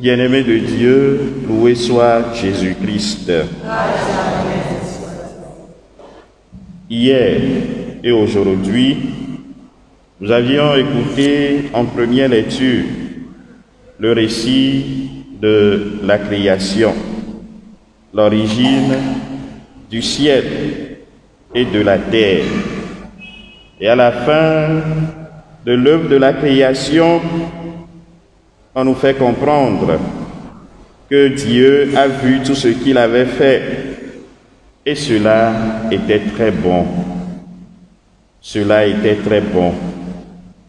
Bien-aimé de Dieu, loué soit Jésus-Christ. Hier et aujourd'hui, nous avions écouté en première lecture le récit de la création, l'origine du ciel et de la terre. Et à la fin de l'œuvre de la création, on nous fait comprendre que Dieu a vu tout ce qu'il avait fait et cela était très bon. Cela était très bon.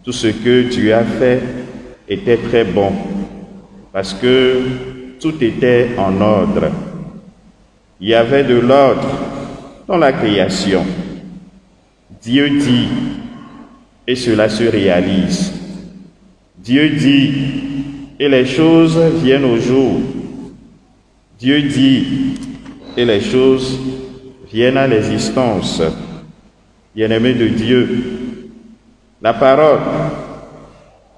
Tout ce que Dieu a fait était très bon parce que tout était en ordre. Il y avait de l'ordre dans la création. Dieu dit et cela se réalise. Dieu dit et les choses viennent au jour. Dieu dit et les choses viennent à l'existence. Bien-aimé de Dieu, la parole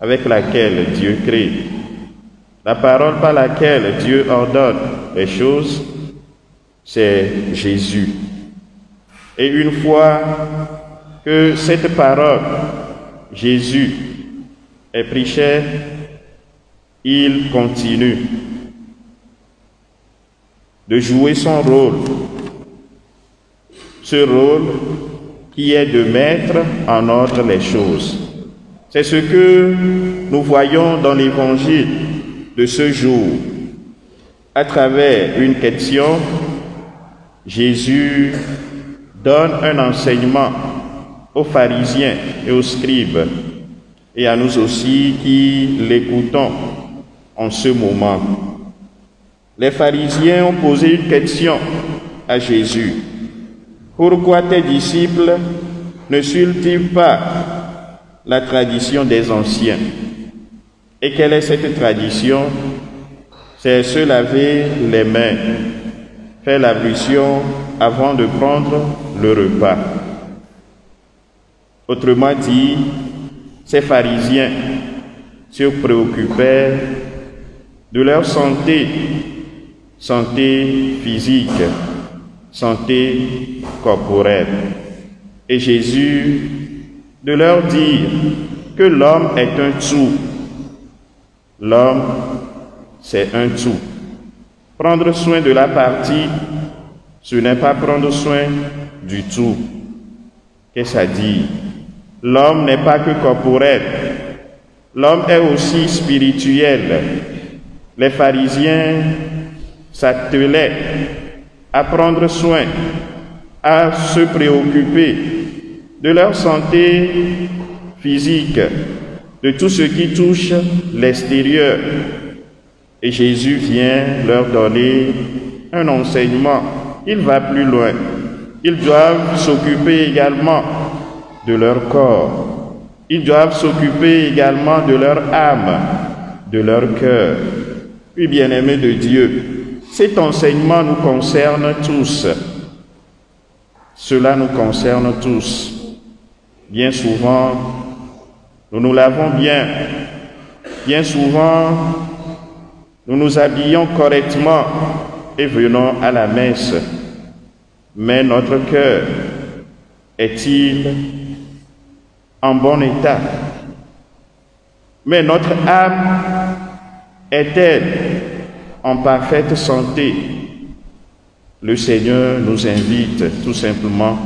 avec laquelle Dieu crée, la parole par laquelle Dieu ordonne les choses, c'est Jésus. Et une fois que cette parole, Jésus, est pris chair, il continue de jouer son rôle, ce rôle qui est de mettre en ordre les choses. C'est ce que nous voyons dans l'évangile de ce jour. À travers une question, Jésus donne un enseignement aux pharisiens et aux scribes, et à nous aussi qui l'écoutons en ce moment. Les pharisiens ont posé une question à Jésus. Pourquoi tes disciples ne suivent-ils pas la tradition des anciens? Et quelle est cette tradition? C'est se laver les mains, faire l'ablution avant de prendre le repas. Autrement dit, ces pharisiens se préoccupaient de leur santé physique, santé corporelle. Et Jésus de leur dire que l'homme est un tout. L'homme, c'est un tout. Prendre soin de la partie, ce n'est pas prendre soin du tout. Qu'est-ce que ça dit? L'homme n'est pas que corporel, l'homme est aussi spirituel. Les pharisiens s'attelaient à prendre soin, à se préoccuper de leur santé physique, de tout ce qui touche l'extérieur. Et Jésus vient leur donner un enseignement. Il va plus loin. Ils doivent s'occuper également de leur corps. Ils doivent s'occuper également de leur âme, de leur cœur. Oui, bien-aimés de Dieu, cet enseignement nous concerne tous. Cela nous concerne tous. Bien souvent, nous nous lavons bien. Bien souvent, nous nous habillons correctement et venons à la messe. Mais notre cœur est-il en bon état? Mais notre âme est-elle en parfaite santé? Le Seigneur nous invite tout simplement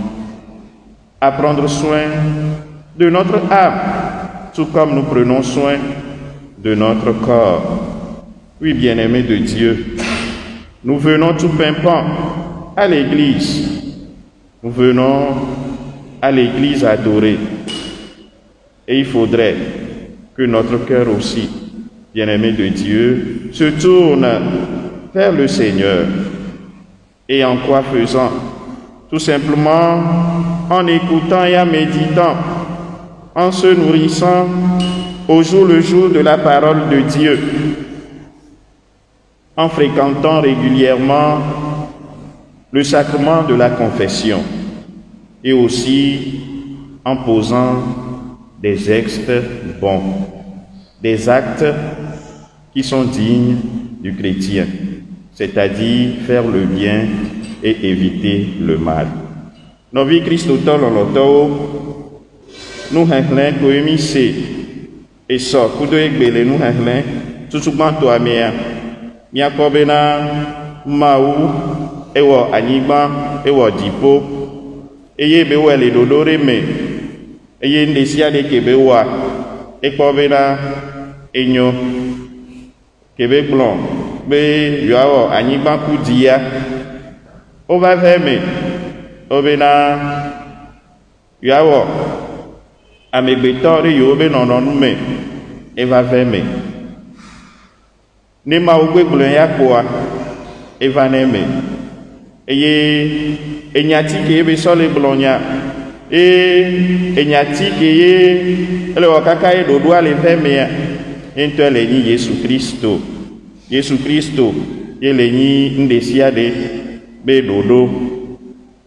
à prendre soin de notre âme, tout comme nous prenons soin de notre corps. Oui, bien-aimés de Dieu, nous venons tout pimpant à l'église. Nous venons à l'église adorer. Et il faudrait que notre cœur aussi, bien-aimé de Dieu, se tourne vers le Seigneur. Et en quoi faisant? Tout simplement en écoutant et en méditant, en se nourrissant au jour le jour de la parole de Dieu, en fréquentant régulièrement le sacrement de la confession et aussi en posant des gestes bons, des actes qui sont dignes du chrétien, c'est-à-dire faire le bien et éviter le mal. Nos vies Christotol en l'auto, nous hèhlin koemi se, et so, kudo ekbele nous hèhlin, tout toi mea, mia kobena, maou, ewo anigba, ewo dipo, eye bewe le dodore me, eye ndesia de kebewa, ekobena, enyo, kebe blon, be yoawo anigba kudia, ova veme, obena yawo amegbetori yo be nononu me eva veme ni ma ogbe gblon ya koa eva neme eye enyati ke be sole blonya enyati ke ye ele wakaka e dodo ale veme ya ento ele ni Yesu Kristo ele ni ndesia de be dodo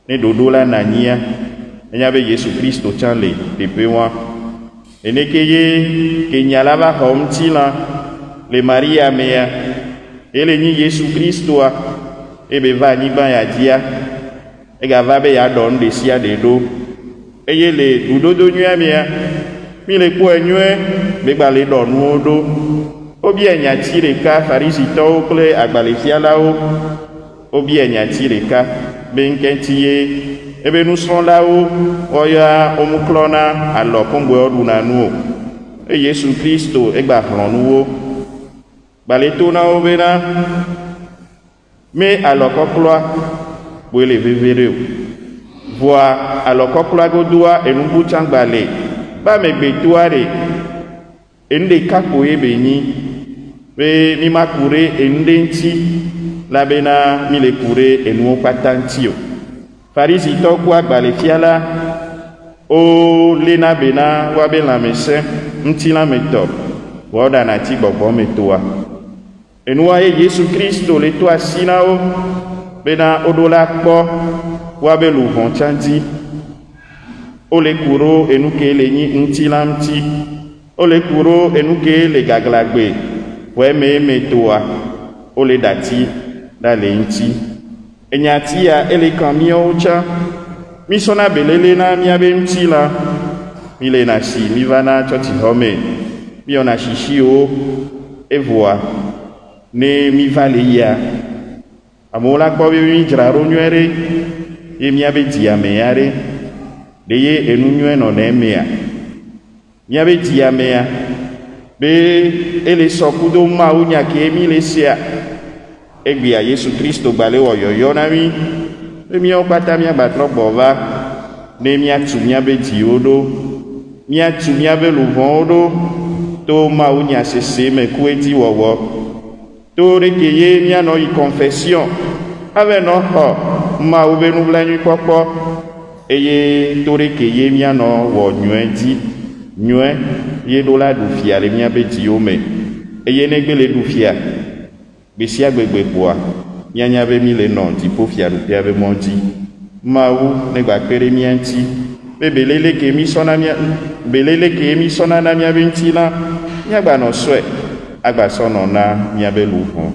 ne dodo la nania enya be Yesu Kristo chanle pepe wa eneke ye ke nyala ba homti la le Maria mea ele ni Yesu Kristo a ebe va ni ba ya dia e ga va be ya don de sia de do eye le dodo nyu mea mi le po enue be gba le don nu do obi enya ti le ka farisi to kle agbale fialao obi enya ti le ka benkentiye ebe nous serons là-haut oya omuklona alors kongwe oduna nu e Yesu Kristo egba hlon nu baleto na obena mais alors kokloa boele vevere voa alors kokloa godoa enungu changbale ba megbetuare ende kapo ebeni be mi makure endenti labena mi le kure enu patantio farisi to kwa gbale fiala o lena bena wa be la mese ntila meto woda na ti gbogbo metoa enu wa Yesu Kristo le to asina o bena odola kpo wa be lu hon chanti o le kuro enu ke le ni ntila mti o le kuro enu ke le gaglagbe we me metoa o le dati da le nti enyati ya ele kamio ucha misona belele na miabe mtila mile na shi mivana choti home miona shishio evoa ne mivale ya amola kwa mi jraro nywere ye miabe diame yare de ye enu nywe no na emea miabe diame ya be ele sokudo ma unya ke mi lesia egbia Yesu Kristo gbale oyoyo na mi emi opata mi abatro bova ne mi atu mi abe diodo mi atu mi abe luvondo to ma unya sese me kueti wowo to rekeye mi ano i confession ave no ho ma ube nu blanyu popo eye to rekeye mi ano wo nyuenti nyue ye do la du fia le mi abe diome eye negbele du fia besia gbegbe poa nyanya be mi le non ti po fia rupia be monti mawu ne gba pere mi anti be belele ke mi sona mi belele ke mi sona na mi abenti la nya gba no swe agba sono na mi abe lu fun